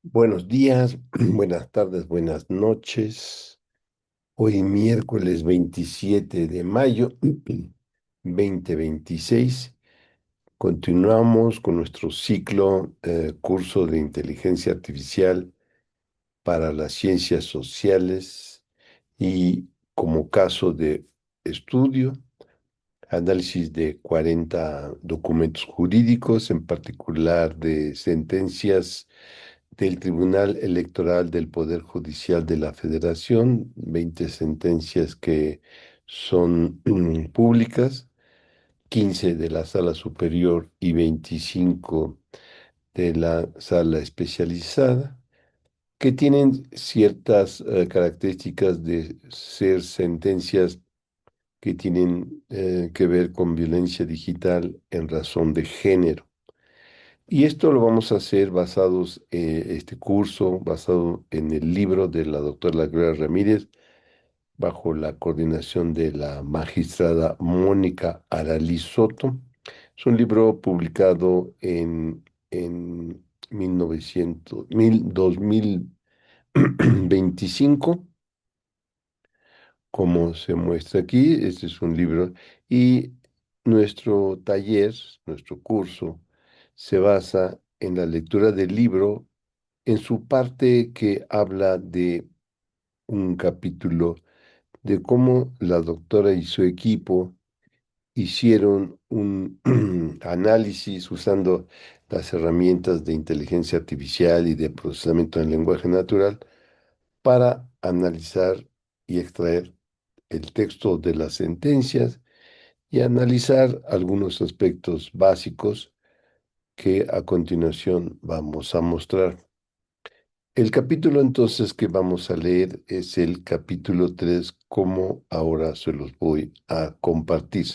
Buenos días, buenas tardes, buenas noches. Hoy miércoles 27 de mayo 2026. Continuamos con nuestro ciclo curso de inteligencia artificial para las ciencias sociales y como caso de estudio, análisis de 40 documentos jurídicos, en particular de sentencias del Tribunal Electoral del Poder Judicial de la Federación, 20 sentencias que son públicas, 15 de la Sala Superior y 25 de la Sala Especializada, que tienen ciertas características de ser sentencias que tienen que ver con violencia digital en razón de género. Y esto lo vamos a hacer basados, este curso, basado en el libro de la doctora Gloria Ramírez, bajo la coordinación de la magistrada Mónica Aralí Soto. Es un libro publicado en 2025, como se muestra aquí. Este es un libro y nuestro taller, nuestro curso, se basa en la lectura del libro en su parte que habla de un capítulo de cómo la doctora y su equipo hicieron un análisis usando las herramientas de inteligencia artificial y de procesamiento del lenguaje natural para analizar y extraer el texto de las sentencias y analizar algunos aspectos básicos que a continuación vamos a mostrar. El capítulo entonces que vamos a leer es el capítulo 3, como ahora se los voy a compartir.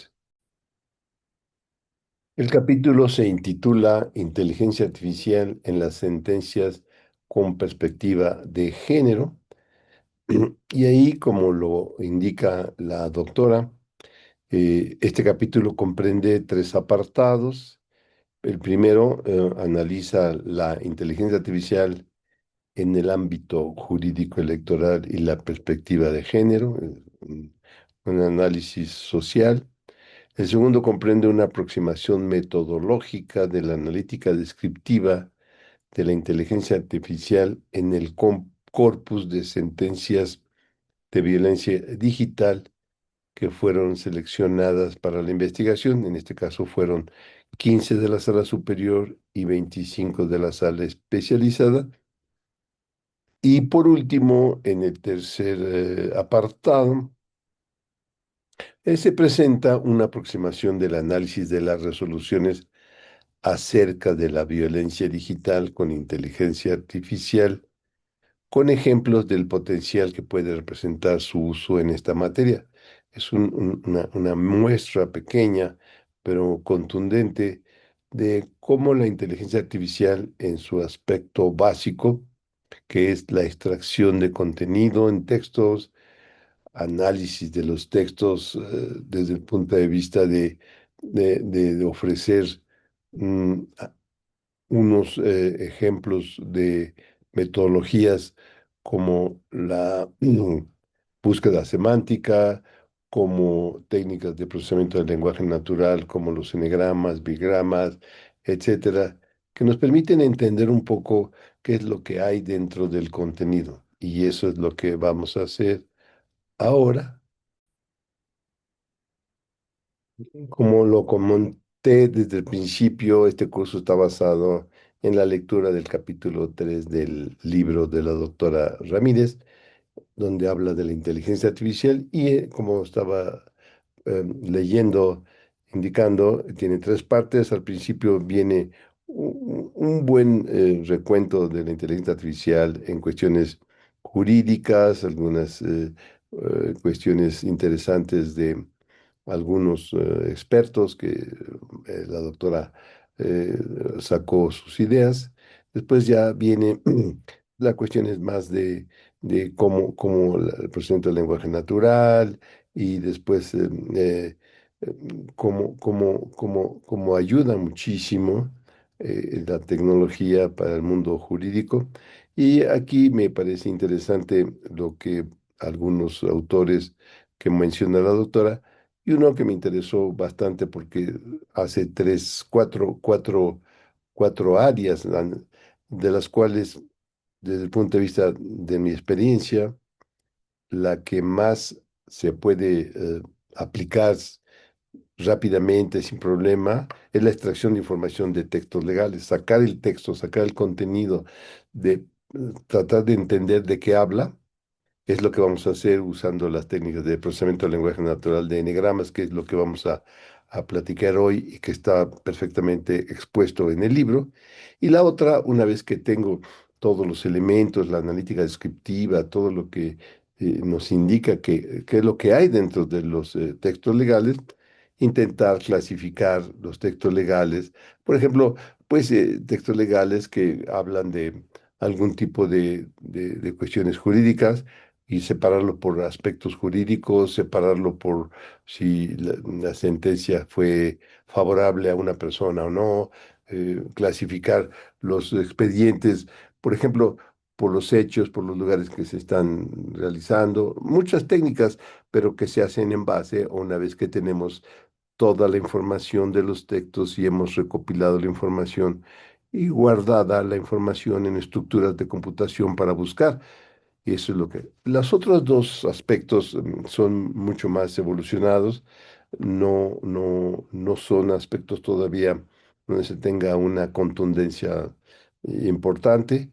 El capítulo se intitula Inteligencia Artificial en las sentencias con perspectiva de género. Y ahí, como lo indica la doctora, este capítulo comprende tres apartados. El primero analiza la inteligencia artificial en el ámbito jurídico electoral y la perspectiva de género, un análisis social. El segundo comprende una aproximación metodológica de la analítica descriptiva de la inteligencia artificial en el corpus de sentencias de violencia digital que fueron seleccionadas para la investigación. En este caso fueron 15 de la sala superior y 25 de la sala especializada. Y por último, en el tercer apartado, se presenta una aproximación del análisis de las resoluciones acerca de la violencia digital con inteligencia artificial, con ejemplos del potencial que puede representar su uso en esta materia. Es una muestra pequeña, pero contundente, de cómo la inteligencia artificial en su aspecto básico, que es la extracción de contenido en textos, análisis de los textos desde el punto de vista de ofrecer mm, unos ejemplos de metodologías como la búsqueda semántica, como técnicas de procesamiento del lenguaje natural, como los enegramas, bigramas, etcétera, que nos permiten entender un poco qué es lo que hay dentro del contenido. Y eso es lo que vamos a hacer ahora. Como lo comenté desde el principio, este curso está basado en la lectura del capítulo 3 del libro de la doctora Ramírez, donde habla de la inteligencia artificial y como estaba leyendo, indicando, tiene tres partes. Al principio viene un buen recuento de la inteligencia artificial en cuestiones jurídicas, algunas cuestiones interesantes de algunos expertos que la doctora eh, sacó sus ideas. Después ya viene la cuestión es más de cómo el procesamiento del lenguaje natural y después cómo ayuda muchísimo la tecnología para el mundo jurídico. Y aquí me parece interesante lo que algunos autores que menciona la doctora, y uno que me interesó bastante porque hace cuatro áreas, de las cuales, desde el punto de vista de mi experiencia, la que más se puede aplicar rápidamente, sin problema, es la extracción de información de textos legales, sacar el texto, sacar el contenido, de tratar de entender de qué habla. Es lo que vamos a hacer usando las técnicas de procesamiento del lenguaje natural de enegramas, que es lo que vamos a platicar hoy y que está perfectamente expuesto en el libro. Y la otra, una vez que tengo todos los elementos, la analítica descriptiva, todo lo que nos indica qué es lo que hay dentro de los textos legales, intentar clasificar los textos legales. Por ejemplo, pues textos legales que hablan de algún tipo de cuestiones jurídicas y separarlo por aspectos jurídicos, separarlo por si la sentencia fue favorable a una persona o no, clasificar los expedientes, por ejemplo, por los hechos, por los lugares que se están realizando, muchas técnicas, pero que se hacen en base a una vez que tenemos toda la información de los textos y hemos recopilado la información y guardada la información en estructuras de computación para buscar. Y eso es lo que... Los otros dos aspectos son mucho más evolucionados, no son aspectos todavía donde se tenga una contundencia importante.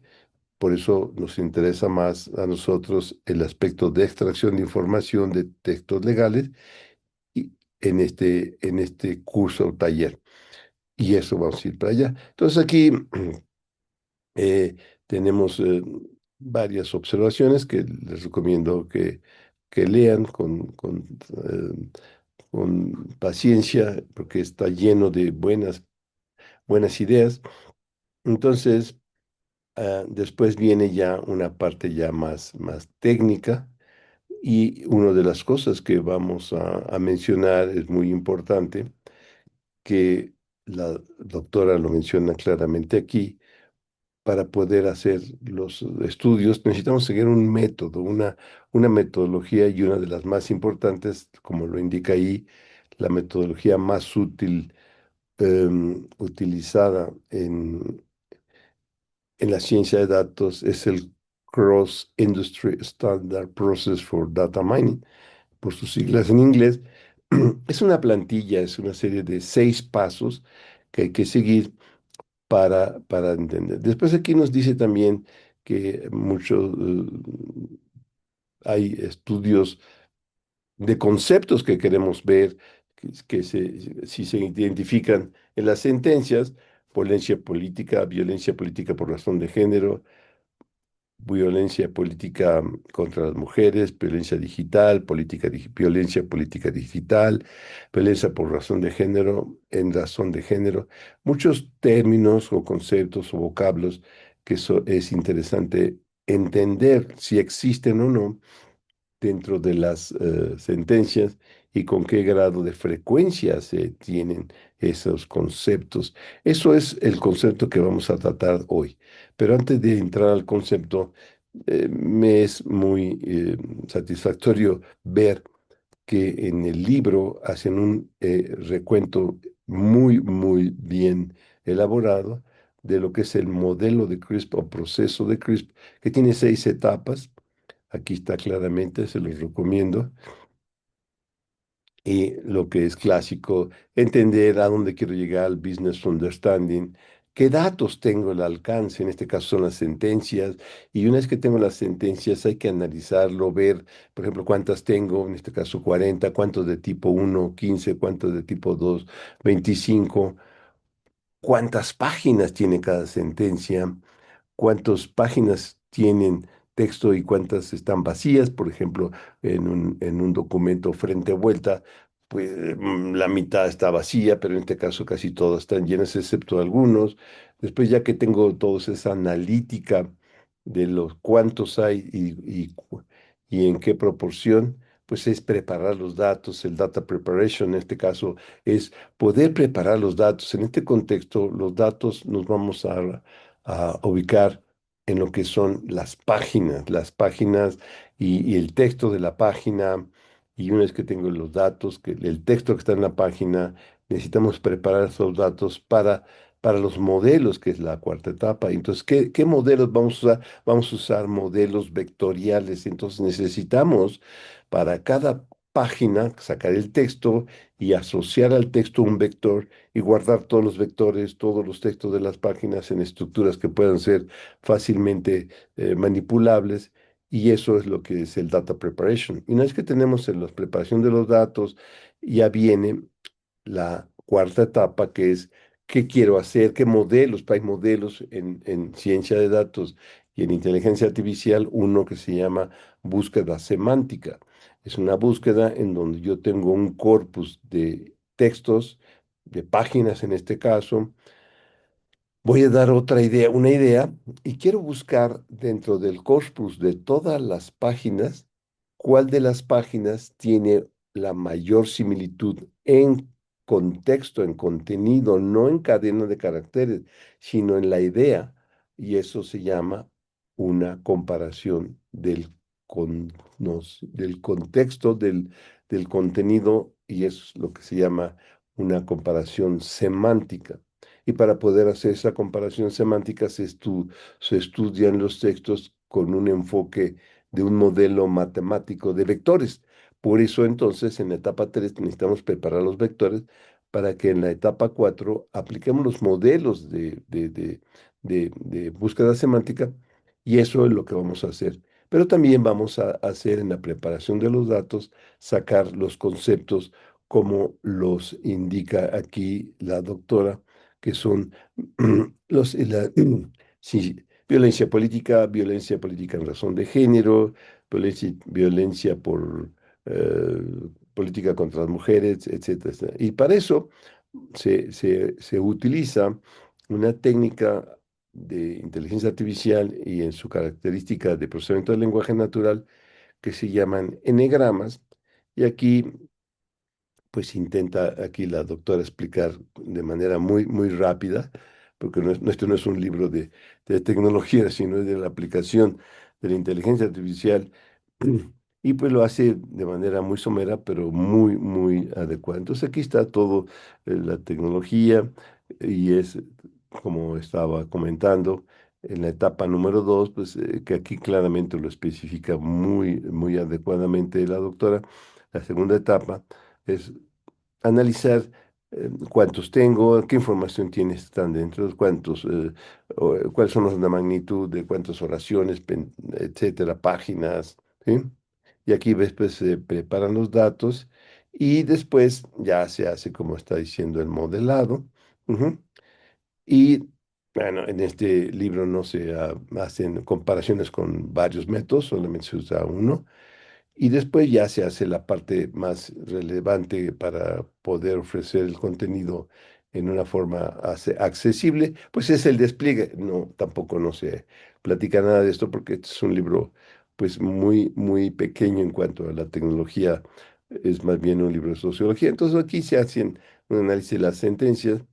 Por eso nos interesa más a nosotros el aspecto de extracción de información de textos legales y en este curso o taller. Y eso vamos a ir para allá. Entonces aquí eh, tenemos varias observaciones que les recomiendo que lean con paciencia, porque está lleno de buenas ideas. Entonces, después viene ya una parte ya más técnica, y una de las cosas que vamos a mencionar es muy importante, que la doctora lo menciona claramente aquí. Para poder hacer los estudios necesitamos seguir un método, una metodología, y una de las más importantes, como lo indica ahí, la metodología más útil utilizada en la ciencia de datos es el Cross Industry Standard Process for Data Mining, por sus siglas en inglés. Es una plantilla, es una serie de 6 pasos que hay que seguir para entender. Después aquí nos dice también que hay estudios de conceptos que queremos ver, si se identifican en las sentencias: violencia política por razón de género, violencia política contra las mujeres, violencia digital, violencia política digital, violencia por razón de género, en razón de género, muchos términos o conceptos o vocablos que es interesante entender si existen o no dentro de las sentencias, y con qué grado de frecuencia se tienen esos conceptos. Eso es el concepto que vamos a tratar hoy. Pero antes de entrar al concepto, me es muy satisfactorio ver que en el libro hacen un recuento muy bien elaborado de lo que es el modelo de CRISP o proceso de CRISP, que tiene 6 etapas. Aquí está claramente, se los recomiendo. Y lo que es clásico, entender a dónde quiero llegar, al business understanding, qué datos tengo al alcance, en este caso son las sentencias, y una vez que tengo las sentencias hay que analizarlo, ver, por ejemplo, cuántas tengo, en este caso 40, cuántos de tipo uno, 15, cuántos de tipo 2, 25, cuántas páginas tiene cada sentencia, cuántas páginas tienen texto y cuántas están vacías. Por ejemplo, en un documento frente a vuelta, pues la mitad está vacía, pero en este caso casi todas están llenas, excepto algunos. Después, ya que tengo toda esa analítica de los cuántos hay y en qué proporción, pues es preparar los datos, el data preparation en este caso es poder preparar los datos. En este contexto, los datos nos vamos a ubicar en lo que son las páginas y el texto de la página. Y una vez que tengo los datos, que el texto que está en la página, necesitamos preparar esos datos para los modelos, que es la cuarta etapa. Entonces, ¿qué modelos vamos a usar? Vamos a usar modelos vectoriales. Entonces, necesitamos para cada página sacar el texto y asociar al texto un vector y guardar todos los vectores, todos los textos de las páginas en estructuras que puedan ser fácilmente manipulables. Y eso es lo que es el data preparation. Y una vez que tenemos en la preparación de los datos, ya viene la cuarta etapa, que es qué quiero hacer, qué modelos. Hay modelos en ciencia de datos y en inteligencia artificial, uno que se llama búsqueda semántica. Es una búsqueda en donde yo tengo un corpus de textos, de páginas en este caso. Voy a dar otra idea, una idea, y quiero buscar dentro del corpus de todas las páginas, cuál de las páginas tiene la mayor similitud en contexto, en contenido, no en cadena de caracteres, sino en la idea. Y eso se llama una comparación del contexto, del contenido, y eso es lo que se llama una comparación semántica. Y para poder hacer esa comparación semántica se estudian los textos con un enfoque de un modelo matemático de vectores. Por eso entonces en la etapa 3 necesitamos preparar los vectores para que en la etapa 4 apliquemos los modelos de búsqueda semántica, y eso es lo que vamos a hacer. Pero también vamos a hacer en la preparación de los datos, sacar los conceptos como los indica aquí la doctora, que son sí, violencia política en razón de género, violencia por eh, política contra las mujeres, etcétera, etcétera. Y para eso se utiliza una técnica de inteligencia artificial y en su característica de procesamiento del lenguaje natural que se llaman enegramas. Y aquí pues intenta aquí la doctora explicar de manera muy rápida, porque esto no es un libro de tecnología, sino es de la aplicación de la inteligencia artificial, y pues lo hace de manera muy somera, pero muy adecuada. Entonces aquí está todo, la tecnología, y es, como estaba comentando, en la etapa número 2, pues que aquí claramente lo especifica muy adecuadamente la doctora. La segunda etapa es analizar cuántos tengo, qué información tienes están dentro, cuáles son la magnitud de cuántas oraciones, etcétera, páginas, ¿sí? Y aquí después se preparan los datos y después ya se hace, como está diciendo, el modelado. Ujú. Y bueno, en este libro no se hacen comparaciones con varios métodos, solamente se usa uno. Y después ya se hace la parte más relevante para poder ofrecer el contenido en una forma accesible, pues es el despliegue. No, tampoco no se platica nada de esto porque este es un libro pues muy pequeño en cuanto a la tecnología, es más bien un libro de sociología. Entonces aquí se hacen un análisis de las sentencias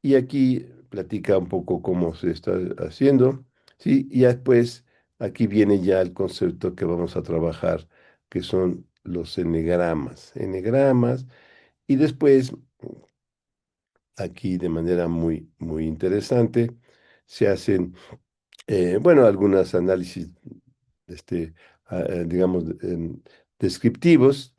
y aquí platica un poco cómo se está haciendo, ¿sí? Y ya después aquí viene ya el concepto que vamos a trabajar, que son los enegramas. Enegramas, y después, aquí de manera muy interesante, se hacen, bueno, algunos análisis, este, digamos, descriptivos,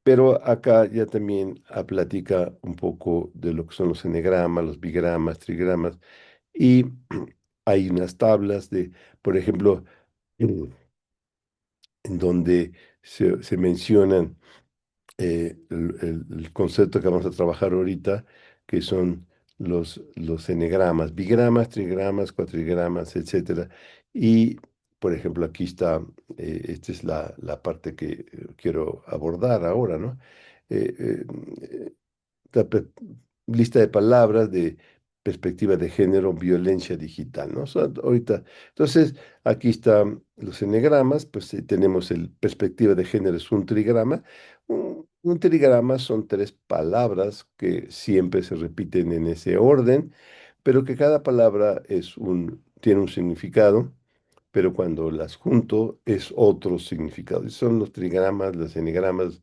pero acá ya también platica un poco de lo que son los enegramas, los bigramas, trigramas, y hay unas tablas de, por ejemplo, en donde se mencionan el concepto que vamos a trabajar ahorita, que son los enegramas, bigramas, trigramas, cuatrigramas, etcétera. Y, por ejemplo, aquí está, esta es la parte que quiero abordar ahora, ¿no? Eh, eh, la lista de palabras perspectiva de género, violencia digital, ¿no? Ahorita, entonces, aquí están los enegramas, pues tenemos el perspectiva de género, es un trigrama. Un trigrama son tres palabras que siempre se repiten en ese orden, pero que cada palabra tiene un significado, pero cuando las junto es otro significado. Y son los trigramas, los enegramas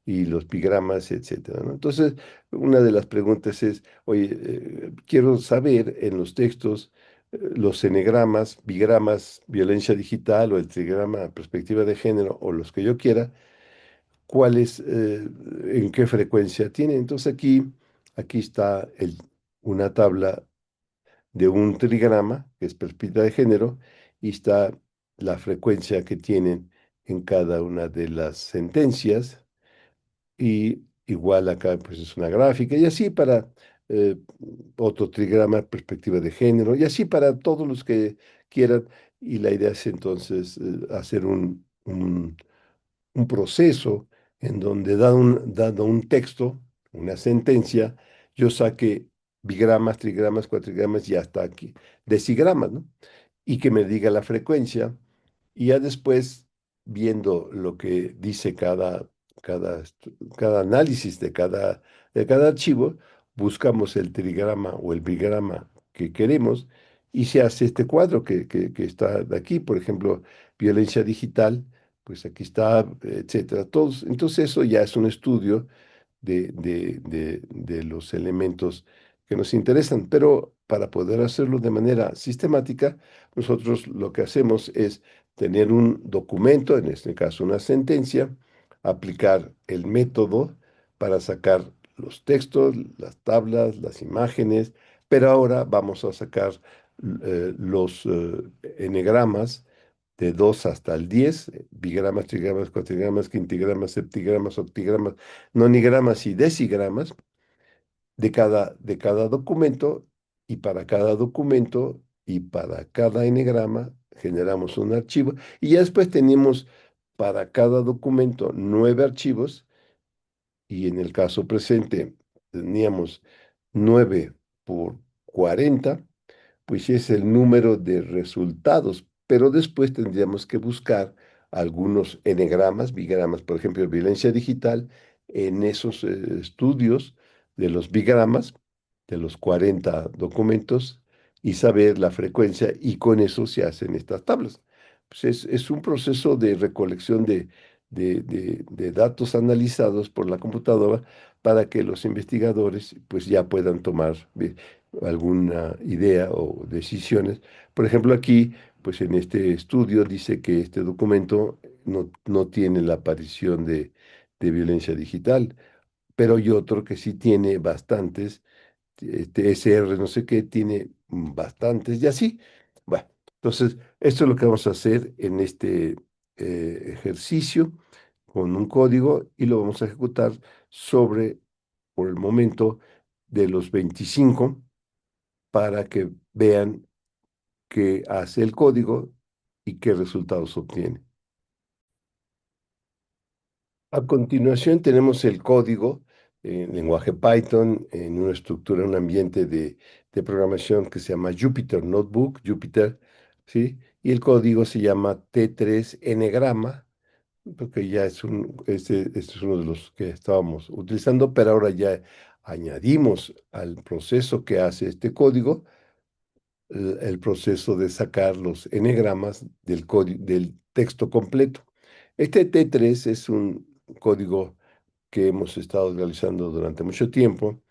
y los pigramas, etcétera, ¿no? Entonces, una de las preguntas es, oye, quiero saber en los textos los enegramas, bigramas, violencia digital o el trigrama, perspectiva de género o los que yo quiera, cuáles, en qué frecuencia tienen. Entonces aquí está una tabla de un trigrama, que es perspectiva de género, y está la frecuencia que tienen en cada una de las sentencias. Y igual acá pues es una gráfica y así para eh, otro trigrama, perspectiva de género y así para todos los que quieran. Y la idea es entonces hacer un proceso en donde dado un texto, una sentencia, yo saque bigramas, trigramas, cuatrigramas y hasta aquí, decigramas, ¿no? Y que me diga la frecuencia y ya después, viendo lo que dice cada análisis de cada archivo, buscamos el trigrama o el bigrama que queremos y se hace este cuadro que está de aquí, por ejemplo, violencia digital, pues aquí está, etcétera. Entonces eso ya es un estudio de los elementos que nos interesan, pero para poder hacerlo de manera sistemática, nosotros lo que hacemos es tener un documento, en este caso una sentencia, aplicar el método para sacar los textos, las tablas, las imágenes, pero ahora vamos a sacar los enegramas de 2 hasta el 10, bigramas, trigramas, cuatrigramas, quintigramas, septigramas, octigramas, nonigramas y decigramas de cada documento, y para cada documento y para cada enegrama generamos un archivo y ya después tenemos para cada documento 9 archivos, y en el caso presente teníamos 9 por 40, pues es el número de resultados, pero después tendríamos que buscar algunos enegramas, bigramas, por ejemplo, violencia digital, en esos estudios de los bigramas, de los 40 documentos, y saber la frecuencia, y con eso se hacen estas tablas. Pues es un proceso de recolección de datos analizados por la computadora para que los investigadores pues ya puedan tomar alguna idea o decisiones. Por ejemplo, aquí, pues en este estudio dice que este documento no tiene la aparición de violencia digital, pero hay otro que sí tiene bastantes, TSR no sé qué, tiene bastantes y así. Bueno, entonces, esto es lo que vamos a hacer en este ejercicio con un código y lo vamos a ejecutar sobre, por el momento, de los 25 para que vean qué hace el código y qué resultados obtiene. A continuación tenemos el código en lenguaje Python, en una estructura, un ambiente de programación que se llama Jupyter Notebook, Jupyter, ¿sí? Y el código se llama T3 Enegrama, porque ya este es uno de los que estábamos utilizando, pero ahora ya añadimos al proceso que hace este código el proceso de sacar los enegramas del texto completo. Este T3 es un código que hemos estado realizando durante mucho tiempo,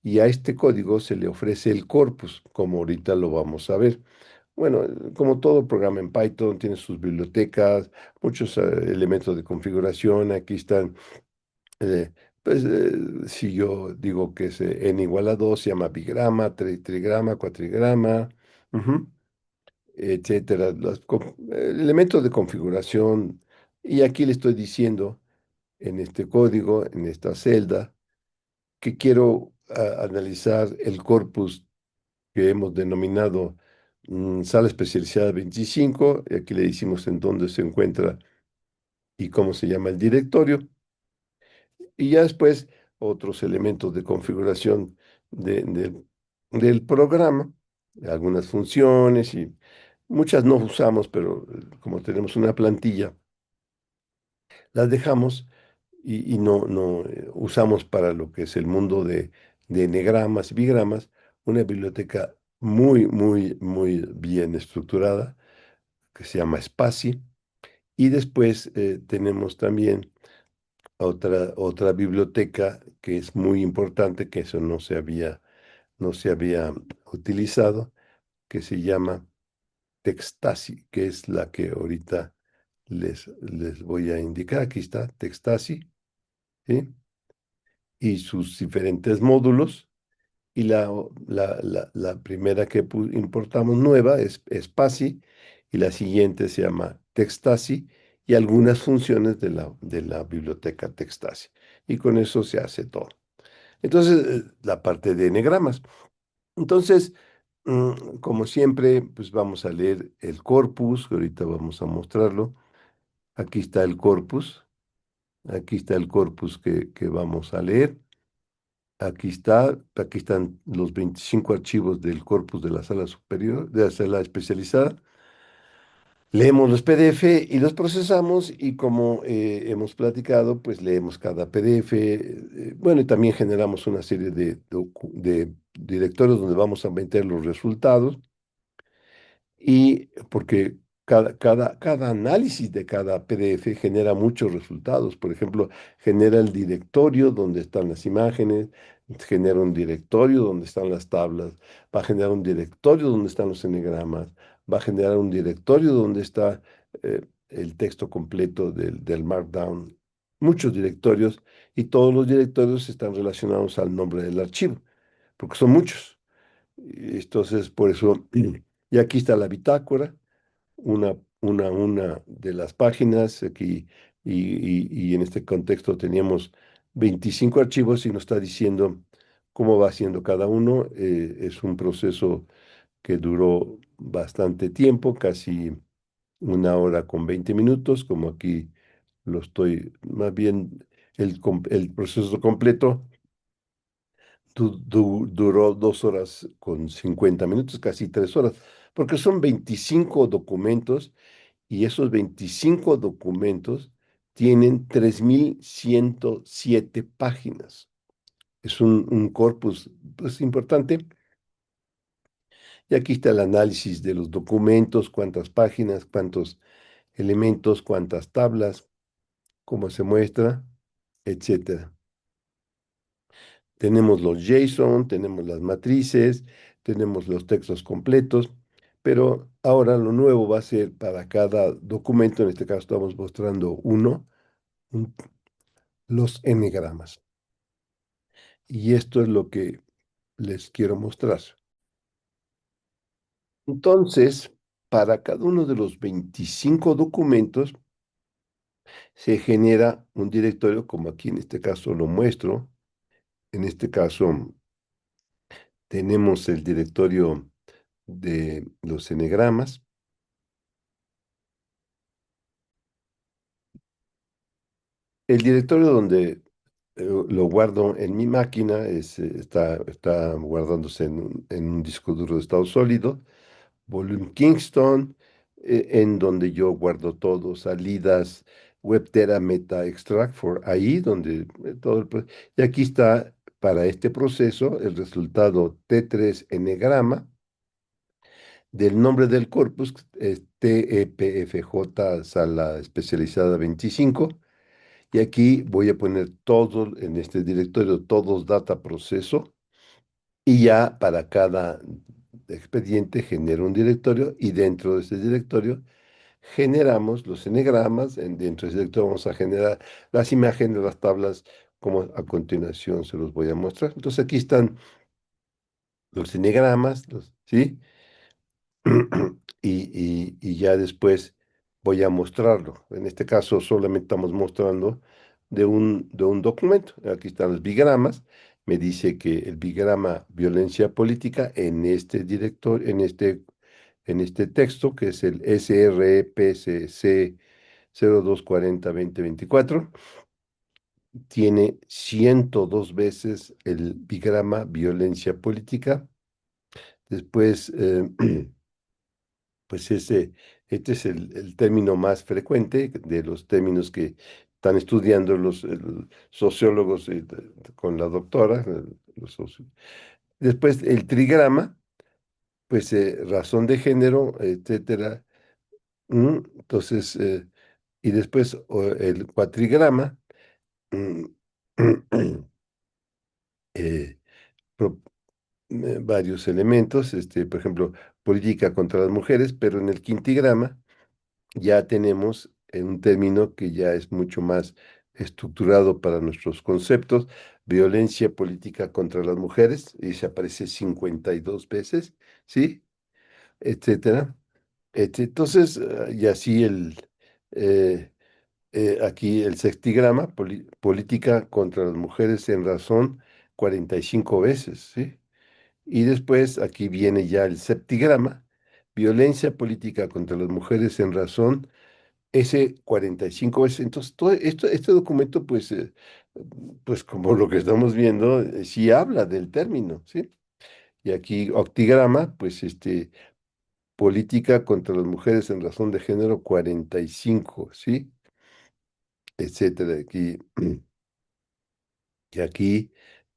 y a este código se le ofrece el corpus, como ahorita lo vamos a ver. Bueno, como todo programa en Python, tiene sus bibliotecas, muchos elementos de configuración. Aquí están, eh, pues, si yo digo que es n igual a 2, se llama bigrama, trigrama, cuatrigrama, ujú, etcétera, elementos de configuración. Y aquí le estoy diciendo en este código, en esta celda, que quiero analizar el corpus que hemos denominado sala especializada 25, y aquí le decimos en dónde se encuentra y cómo se llama el directorio, y ya después otros elementos de configuración del programa, algunas funciones y muchas no usamos, pero como tenemos una plantilla, las dejamos y no usamos para lo que es el mundo de enegramas y bigramas, una biblioteca muy bien estructurada que se llama Spacy. Y después tenemos también otra biblioteca que es muy importante, que eso no se había utilizado, que se llama Textasi, que es la que ahorita les voy a indicar. Aquí está Textasi, ¿sí? Y sus diferentes módulos. Y la primera que importamos nueva es Spacy, y la siguiente se llama Textasi, y algunas funciones de la biblioteca Textasi. Y con eso se hace todo. Entonces, la parte de enegramas. Entonces, como siempre, pues vamos a leer el corpus, que ahorita vamos a mostrarlo. Aquí está el corpus. Aquí está el corpus que vamos a leer. Aquí están los 25 archivos del corpus de la sala superior, de la sala especializada. Leemos los PDF y los procesamos, y como hemos platicado, pues leemos cada PDF. Bueno, y también generamos una serie de directorios donde vamos a meter los resultados. Y porque cada análisis de cada PDF genera muchos resultados. Por ejemplo, genera el directorio donde están las imágenes, genera un directorio donde están las tablas, va a generar un directorio donde están los enegramas, va a generar un directorio donde está el texto completo del Markdown. Muchos directorios, y todos los directorios están relacionados al nombre del archivo, porque son muchos. Y entonces, por eso, y aquí está la bitácora, una de las páginas aquí, y en este contexto teníamos 25 archivos y nos está diciendo cómo va haciendo cada uno. Es un proceso que duró bastante tiempo, casi 1 hora con 20 minutos, como aquí lo estoy, más bien el proceso completo duró 2 horas con 50 minutos, casi 3 horas, porque son 25 documentos, y esos 25 documentos tienen 3.107 páginas. Es un corpus, pues, importante. Y aquí está el análisis de los documentos: cuántas páginas, cuántos elementos, cuántas tablas, cómo se muestra, etcétera. Tenemos los JSON, tenemos las matrices, tenemos los textos completos, pero ahora lo nuevo va a ser para cada documento. En este caso estamos mostrando un- los enegramas. Y esto es lo que les quiero mostrar. Entonces, para cada uno de los 25 documentos se genera un directorio, como aquí en este caso lo muestro. En este caso tenemos el directorio de los enegramas. El directorio donde lo guardo en mi máquina está guardándose en un disco duro de estado sólido, volumen Kingston, en donde yo guardo todo: salidas, WebTera, Meta, Extract, for ahí donde y aquí está, para este proceso, el resultado T3 enegrama del nombre del corpus, es TEPFJ Sala Especializada 25. Y aquí voy a poner todo en este directorio, todos data proceso, y ya para cada expediente genero un directorio, y dentro de ese directorio generamos los enegramas. Dentro de ese directorio vamos a generar las imágenes, las tablas, como a continuación se los voy a mostrar. Entonces aquí están los enegramas, ¿sí? Y ya después voy a mostrarlo. En este caso solamente estamos mostrando de un documento. Aquí están los bigramas. Me dice que el bigrama violencia política en este director, en este texto, que es el SRPCC 0240-2024, tiene 102 veces el bigrama violencia política. Después, pues este es el término más frecuente de los términos que están estudiando los sociólogos con la doctora. Después, el trigrama, pues razón de género, etcétera. Entonces, y después el cuatrigrama, mm, eh, pro- varios elementos, por ejemplo, política contra las mujeres, pero en el quintigrama ya tenemos un término que ya es mucho más estructurado para nuestros conceptos, violencia política contra las mujeres, y se aparece 52 veces, ¿sí? Etcétera. Entonces, y así eh, aquí el sextigrama, política contra las mujeres en razón, 45 veces, ¿sí? Y después aquí viene ya el septigrama, violencia política contra las mujeres en razón, ese 45 veces. Entonces, todo este documento, pues como lo que estamos viendo, sí habla del término, ¿sí? Y aquí octigrama, pues política contra las mujeres en razón de género 45, ¿sí? Etcétera. Y aquí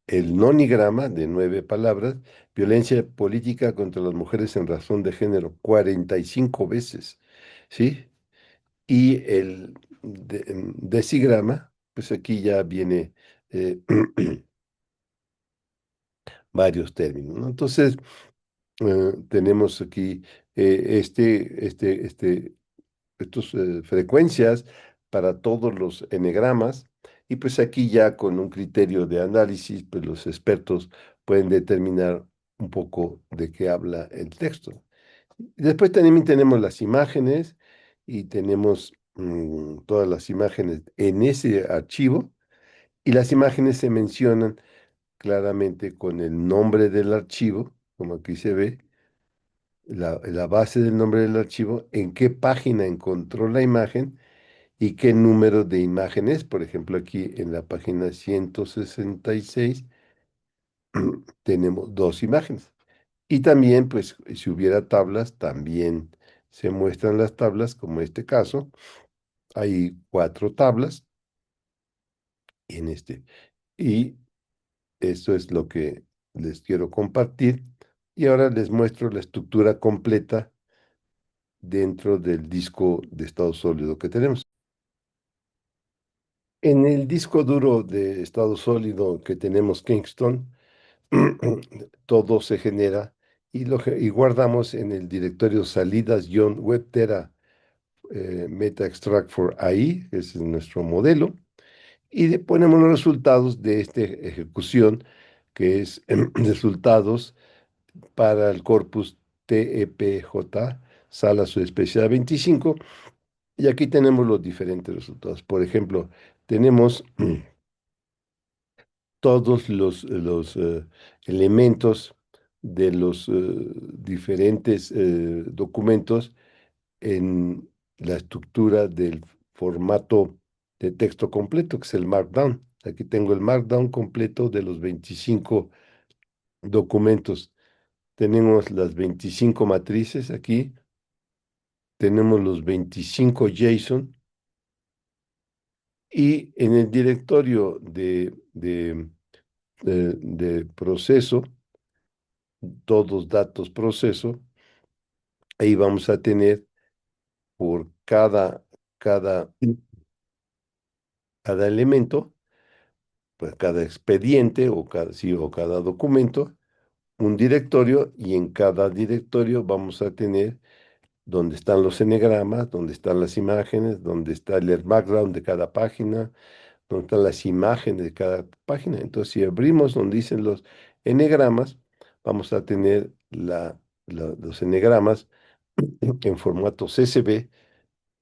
el nonigrama de 9 palabras, violencia política contra las mujeres en razón de género 45 veces, ¿sí? Y el decigrama, pues aquí ya viene eh, varios términos, ¿no? Entonces, tenemos aquí estas frecuencias para todos los enegramas, y pues aquí ya con un criterio de análisis, pues los expertos pueden determinar un poco de qué habla el texto. Y después también tenemos las imágenes y tenemos todas las imágenes en ese archivo, y las imágenes se mencionan claramente con el nombre del archivo, como aquí se ve, la base del nombre del archivo, en qué página encontró la imagen y qué número de imágenes. Por ejemplo, aquí en la página 166 tenemos 2 imágenes. Y también, pues, si hubiera tablas, también se muestran las tablas, como en este caso. Hay 4 tablas en este. Y esto es lo que les quiero compartir. Y ahora les muestro la estructura completa dentro del disco de estado sólido que tenemos. En el disco duro de estado sólido que tenemos Kingston, todo se genera y guardamos en el directorio salidas-webtera meta extract for AI, ese es nuestro modelo, y ponemos los resultados de esta ejecución, que es resultados para el corpus TEPJ, sala subespecial 25, y aquí tenemos los diferentes resultados. Por ejemplo, tenemos todos los elementos de los diferentes documentos en la estructura del formato de texto completo, que es el Markdown. Aquí tengo el Markdown completo de los 25 documentos. Tenemos las 25 matrices aquí, tenemos los 25 JSON, y en el directorio de proceso, todos datos proceso, ahí vamos a tener por cada, cada elemento, pues cada expediente o cada, sí, o cada documento, un directorio, y en cada directorio vamos a tener donde están los enegramas, donde están las imágenes, donde está el background de cada página, donde están las imágenes de cada página. Entonces, si abrimos donde dicen los enegramas, vamos a tener los enegramas en formato CSV,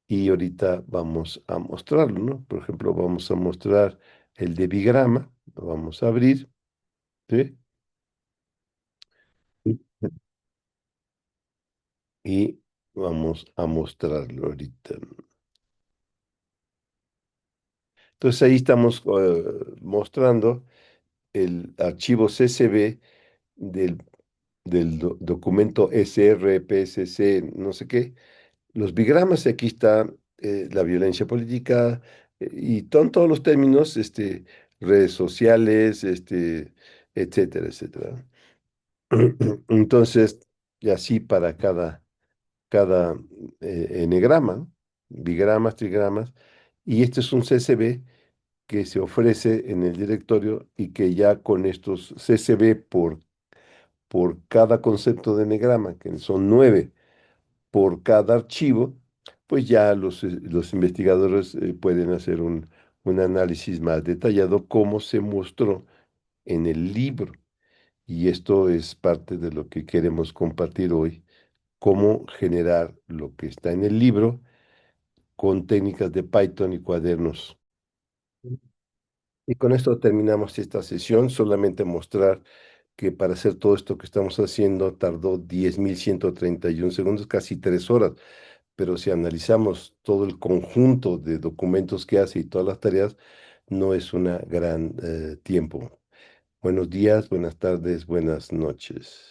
y ahorita vamos a mostrarlo, ¿no? Por ejemplo, vamos a mostrar el de bigrama, lo vamos a abrir, ¿sí? Y vamos a mostrarlo ahorita. Entonces ahí estamos mostrando el archivo CSV del documento SRPSC, no sé qué, los bigramas, y aquí está la violencia política, y todos los términos, redes sociales, etcétera, etcétera. Entonces, y así para cada enegrama, ¿no? Bigramas, trigramas, y este es un CCB que se ofrece en el directorio y que ya con estos CCB por cada concepto de enegrama, que son 9 por cada archivo, pues ya los investigadores pueden hacer un análisis más detallado como se mostró en el libro. Y esto es parte de lo que queremos compartir hoy, cómo generar lo que está en el libro con técnicas de Python y cuadernos. Y con esto terminamos esta sesión, solamente mostrar que para hacer todo esto que estamos haciendo tardó 10.131 segundos, casi 3 horas, pero si analizamos todo el conjunto de documentos que hace y todas las tareas, no es una gran tiempo. Buenos días, buenas tardes, buenas noches.